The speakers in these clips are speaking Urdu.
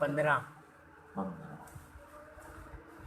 15। 15।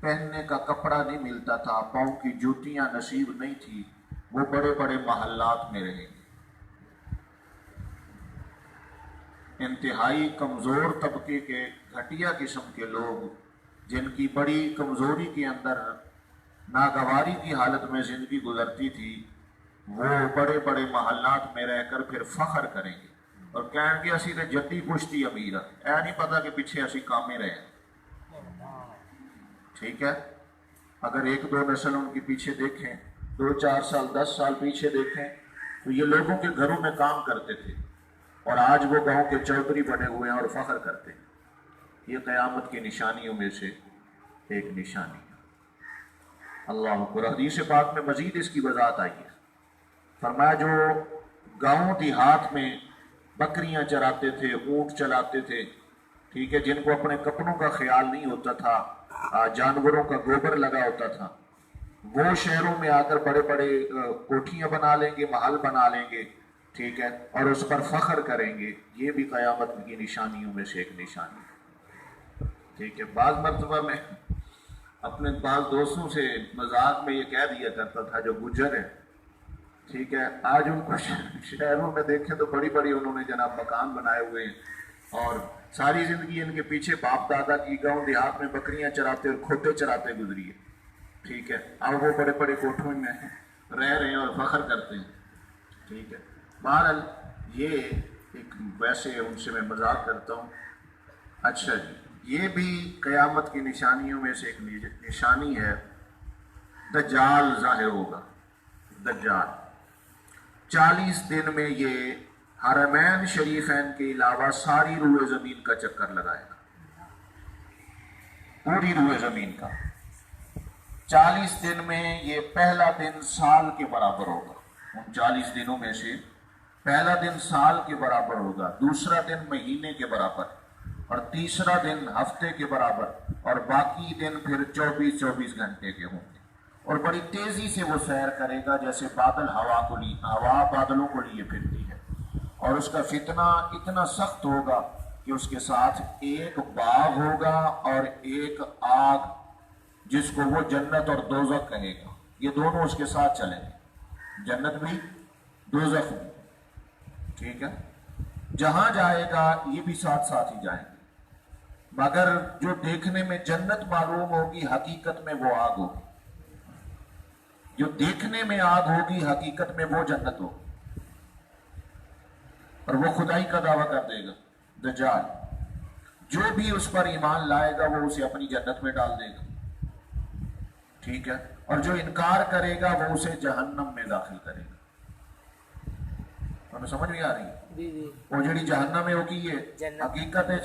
پہننے کا کپڑا نہیں ملتا تھا، پاؤں کی جوتیاں نصیب نہیں تھی، وہ بڑے بڑے محلات میں رہیں گے۔ انتہائی کمزور طبقے کے گھٹیا قسم کے لوگ جن کی بڑی کمزوری کے اندر ناگواری کی حالت میں زندگی گزرتی تھی، وہ بڑے بڑے محلات میں رہ کر پھر فخر کریں گے اور کہیں گے اسی تے جدی پشتی امیر ہے، اے نہیں پتا کہ پیچھے اسی کامے رہے ہیں۔ ٹھیک ہے، اگر ایک دو نسل ان کے پیچھے دیکھیں، 2-4 سال 10 سال پیچھے دیکھیں، تو یہ لوگوں کے گھروں میں کام کرتے تھے اور آج وہ گاؤں کے چودھری بنے ہوئے ہیں اور فخر کرتے ہیں۔ یہ قیامت کی نشانیوں میں سے ایک نشانی ہے۔ اللہ اکبر۔ حدیث پاک میں مزید اس کی وضاحت آئی ہے، فرمایا جو گاؤں دیہات میں بکریاں چراتے تھے، اونٹ چلاتے تھے، ٹھیک ہے، جن کو اپنے کپڑوں کا خیال نہیں ہوتا تھا، جانوروں کا گوبر لگا ہوتا تھا، وہ شہروں میں آ کر بڑے بڑے کوٹھیاں بنا لیں گے، محل بنا لیں گے، ٹھیک ہے، اور اس پر فخر کریں گے۔ یہ بھی قیامت کی نشانیوں میں سے ایک نشانی ہے۔ ٹھیک ہے، بعض مرتبہ میں اپنے بعض دوستوں سے مذاق میں یہ کہہ دیا کرتا تھا جو گجر ہے، ٹھیک ہے، آج ان کو شہروں میں دیکھیں تو بڑی بڑی انہوں نے جناب مکان بنائے ہوئے ہیں اور ساری زندگی ان کے پیچھے باپ دادا کی گاؤں دیہات میں بکریاں چراتے اور کھوتے چراتے گزری ہے، ٹھیک ہے، اب وہ بڑے بڑے کوٹھوں میں رہ رہے ہیں اور فخر کرتے ہیں۔ ٹھیک ہے، بہرحال یہ ایک ویسے ان سے میں مذاق کرتا ہوں۔ اچھا جی، یہ بھی قیامت کی نشانیوں میں سے ایک نشانی ہے، دجال ظاہر ہوگا۔ دجال 40 دن میں یہ حرمین شریفین کے علاوہ ساری روئے زمین کا چکر لگائے گا، پوری روئے زمین کا۔ 40 دن میں یہ پہلا دن سال کے برابر ہوگا، ان 40 دنوں میں سے پہلا دن سال کے برابر ہوگا، دوسرا دن مہینے کے برابر، اور تیسرا دن ہفتے کے برابر، اور باقی دن پھر 24 گھنٹے کے ہوں گے، اور بڑی تیزی سے وہ سیر کرے گا جیسے بادل ہوا بادلوں کو لیے پھرتی ہے، اور اس کا فتنہ اتنا سخت ہوگا کہ اس کے ساتھ ایک باغ ہوگا اور ایک آگ جس کو وہ جنت اور دوزخ کہے گا، یہ دونوں اس کے ساتھ چلیں گے، جنت بھی دوزخ بھی، ٹھیک ہے، جہاں جائے گا یہ بھی ساتھ ساتھ ہی جائیں گے، مگر جو دیکھنے میں جنت معلوم ہوگی حقیقت میں وہ آگ ہوگی، جو دیکھنے میں آگ ہوگی حقیقت میں وہ جنت ہوگی، اور وہ خدائی کا دعویٰ کر دے گا دجال۔ جو بھی اس پر ایمان لائے گا وہ اسے اپنی جنت میں ڈال دے گا، ٹھیک ہے، اور جو انکار کرے گا وہ اسے جہنم میں داخل کرے گا۔ تمہیں سمجھ میں آ رہی ہے؟ وہ جڑی جہنم ہے وہ کی ہے حقیقت ہے،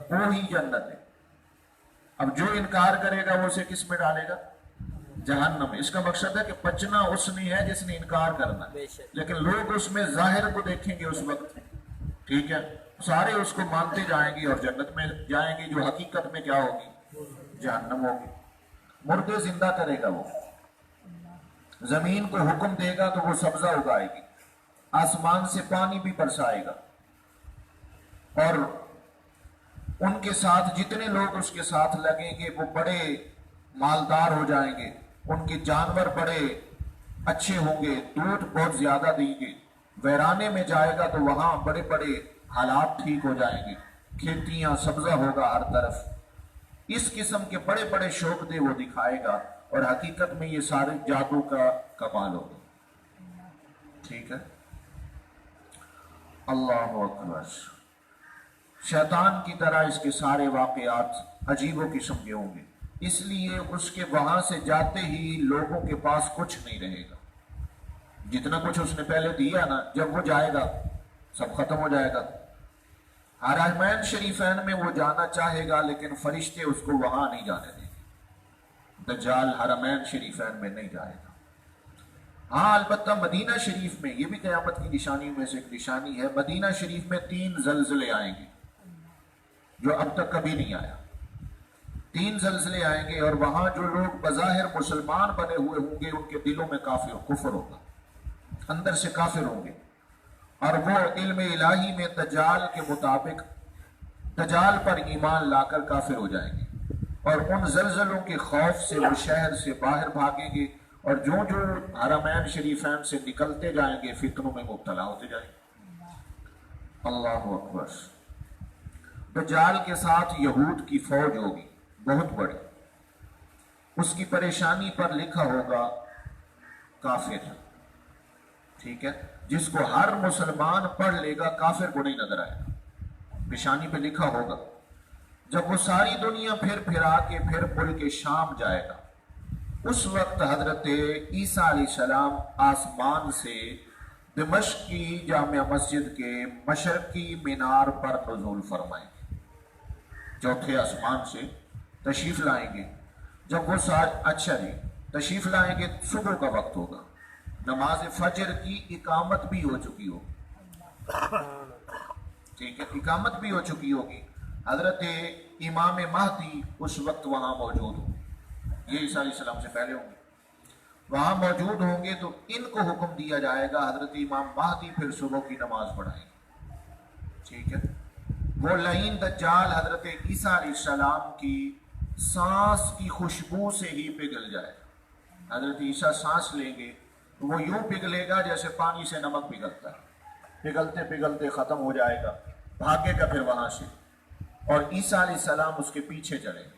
وہی جنت ہے۔ اب جو انکار کرے گا وہ اسے کس میں ڈالے گا؟ جہنم۔ اس کا مقصد ہے کہ بچنا اس نے ہے جس نے انکار کرنا، لیکن لوگ اس میں ظاہر کو دیکھیں گے اس وقت، ٹھیک ہے، سارے اس کو مانتے جائیں گے اور جنت میں جائیں گے، جو حقیقت میں کیا ہوگی؟ جہنم ہوگی۔ مردے زندہ کرے گا وہ، زمین کو حکم دے گا تو وہ سبزہ اگائے گی، آسمان سے پانی بھی برسائے گا، اور ان کے ساتھ جتنے لوگ اس کے ساتھ لگیں گے وہ بڑے مالدار ہو جائیں گے، ان کے جانور بڑے اچھے ہوں گے، دودھ بہت زیادہ دیں گے، ویرانے میں جائے گا تو وہاں بڑے بڑے حالات ٹھیک ہو جائیں گے، کھیتیاں سبزہ ہوگا ہر طرف، اس قسم کے بڑے بڑے شوق دے وہ دکھائے گا، اور حقیقت میں یہ سارے جادو کا کمال ہوگا، ٹھیک ہے۔ اللہ اکبر۔ شیطان کی طرح اس کے سارے واقعات عجیب و قسم کے ہوں گے، اس لیے اس کے وہاں سے جاتے ہی لوگوں کے پاس کچھ نہیں رہے گا، جتنا کچھ اس نے پہلے دیا نا، جب وہ جائے گا سب ختم ہو جائے گا۔ حرمین شریفین میں وہ جانا چاہے گا لیکن فرشتے اس کو وہاں نہیں جانے دیں گے، دجال حرمین شریفین میں نہیں جائے گا۔ ہاں البتہ مدینہ شریف میں، یہ بھی قیامت کی نشانیوں میں سے ایک نشانی ہے، مدینہ شریف میں 3 زلزلے آئیں گے جو اب تک کبھی نہیں آیا، 3 زلزلے آئیں گے، اور وہاں جو لوگ بظاہر مسلمان بنے ہوئے ہوں گے ان کے دلوں میں کفر ہوگا، اندر سے کافر ہوں گے، اور وہ علم الہی میں دجال کے مطابق دجال پر ایمان لا کر کافر ہو جائیں گے، اور ان زلزلوں کے خوف سے وہ شہر سے باہر بھاگیں گے، اور جو جو حرمین شریفین سے نکلتے جائیں گے فتنوں میں مبتلا ہوتے جائیں گے۔ اللہ اکبر۔ دجال کے ساتھ یہود کی فوج ہوگی بہت بڑی، اس کی پریشانی پر لکھا ہوگا کافر، ٹھیک ہے، جس کو ہر مسلمان پڑھ لے گا کافر کو نہیں نظر آئے گا، پیشانی پہ لکھا ہوگا۔ جب وہ ساری دنیا پھر پھرا کے پھر ملک شام جائے گا، اس وقت حضرت عیسیٰ علیہ السلام آسمان سے دمشق کی جامع مسجد کے مشرقی مینار پر نزول فرمائیں گے، چوتھے آسمان سے تشریف لائیں گے۔ جب وہ تشریف لائیں گے، صبح کا وقت ہوگا، نماز فجر کی اقامت بھی ہو چکی ہوگی، ٹھیک ہے، اقامت بھی ہو چکی ہوگی۔ حضرت امام مہدی اس وقت وہاں موجود ہوں، یہ عیسیٰ علیہ السلام سے پہلے ہوں گے، وہاں موجود ہوں گے، تو ان کو حکم دیا جائے گا، حضرت امام مہدی پھر صبح کی نماز پڑھائیں گے، ٹھیک ہے۔ وہ لعین دجال حضرت عیسیٰ علیہ السلام کی سانس کی خوشبو سے ہی پگھل جائے گا۔ حضرت عیسیٰ سانس لیں گے تو وہ یوں پگھلے گا جیسے پانی سے نمک پگھلتا ہے، پگھلتے پگھلتے ختم ہو جائے گا، بھاگے گا پھر وہاں سے، اور عیسیٰ علیہ السلام اس کے پیچھے چلیں گے،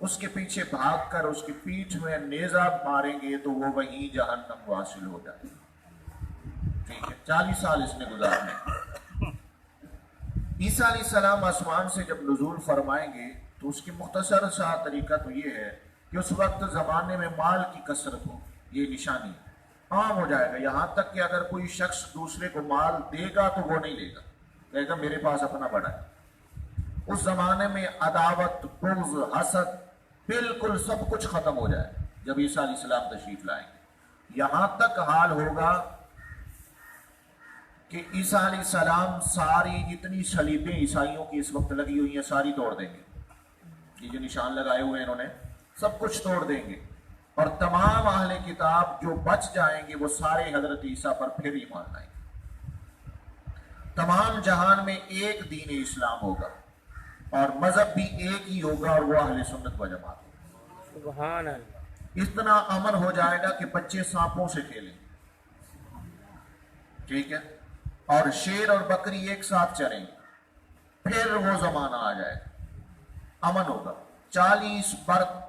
اس کے پیچھے بھاگ کر اس کی پیٹھ میں نیزہ ماریں گے تو وہ وہیں جہنم واصل ہو جائے گا، ٹھیک ہے۔ 40 سال اس نے گزارنے۔ عیسیٰ علیہ السلام آسمان سے جب نزول فرمائیں گے تو اس کی مختصر سا طریقہ تو یہ ہے کہ اس وقت زمانے میں مال کی کثرت ہو، یہ نشانی عام ہو جائے گا، یہاں تک کہ اگر کوئی شخص دوسرے کو مال دے گا تو وہ نہیں لے گا، کہے گا میرے پاس اپنا بڑا ہے۔ اس زمانے میں عداوت، بغض، حسد بالکل سب کچھ ختم ہو جائے جب عیسیٰ علیہ السلام تشریف لائیں گے۔ یہاں تک حال ہوگا کہ عیسیٰ علیہ السلام ساری جتنی صلیبیں عیسائیوں کی اس وقت لگی ہوئی ہیں ساری توڑ دیں گے، یہ جو نشان لگائے ہوئے ہیں انہوں نے سب کچھ توڑ دیں گے، اور تمام اہل کتاب جو بچ جائیں گے وہ سارے حضرت عیسیٰ پر پھر ایمان لائیں گے۔ تمام جہان میں ایک دین اسلام ہوگا اور مذہب بھی ایک ہی ہوگا، اور وہ اہل سنت و جماعت۔ سبحان اللہ۔ اتنا امن ہو جائے گا کہ بچے سانپوں سے کھیلیں، ٹھیک ہے، اور شیر اور بکری ایک ساتھ چریں، پھر وہ زمانہ آ جائے گا، امن ہوگا۔ 40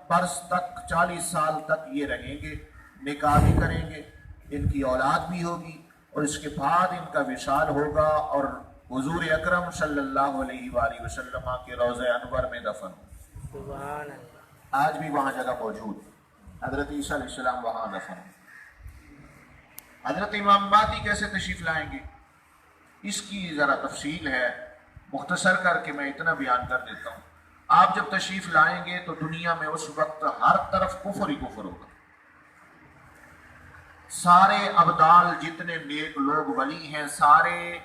برس تک، 40 سال تک یہ رہیں گے، نکاح بھی کریں گے، ان کی اولاد بھی ہوگی، اور اس کے بعد ان کا وصال ہوگا، اور حضور اکرم صلی اللہ علیہ وآلہ وسلم کے روضہ انور میں دفن ہو۔ سبحان اللہ۔ آج بھی وہاں جگہ موجود ہے، حضرت عیسیٰ علیہ السلام وہاں دفن ہو۔ حضرت امام مہدی کیسے تشریف لائیں گے، اس کی ذرا تفصیل ہے، مختصر کر کے میں اتنا بیان کر دیتا ہوں۔ آپ جب تشریف لائیں گے تو دنیا میں اس وقت ہر طرف کفر ہی کفر ہوگا، سارے ابدال جتنے نیک لوگ ولی ہیں سارے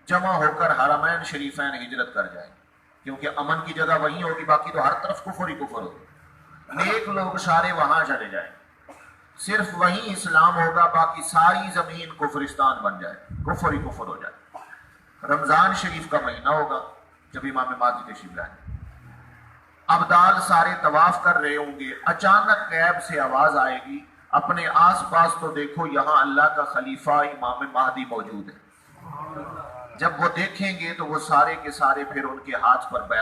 جمع ہو کر حرمین شریفین ہجرت کر جائیں گے، کیونکہ امن کی جگہ وہیں ہوگی، باقی تو ہر طرف کفر ہی کفر ہوگا، نیک لوگ سارے وہاں چلے جائیں گے، صرف وہیں اسلام ہوگا، باقی ساری زمین کفرستان بن جائے، کفر ہی کفر ہو جائے۔ رمضان شریف کا مہینہ ہوگا جب امام مہدی تشریف لائیں گے، ابدال سارے طواف کر رہے ہوں گے، اچانک غیب سے آواز آئے گی، اپنے آس پاس تو دیکھو یہاں اللہ کا خلیفہ امام مہدی موجود ہے۔ جب وہ دیکھیں گے تو وہ سارے کے سارے پھر ان کے ہاتھ پر بیعت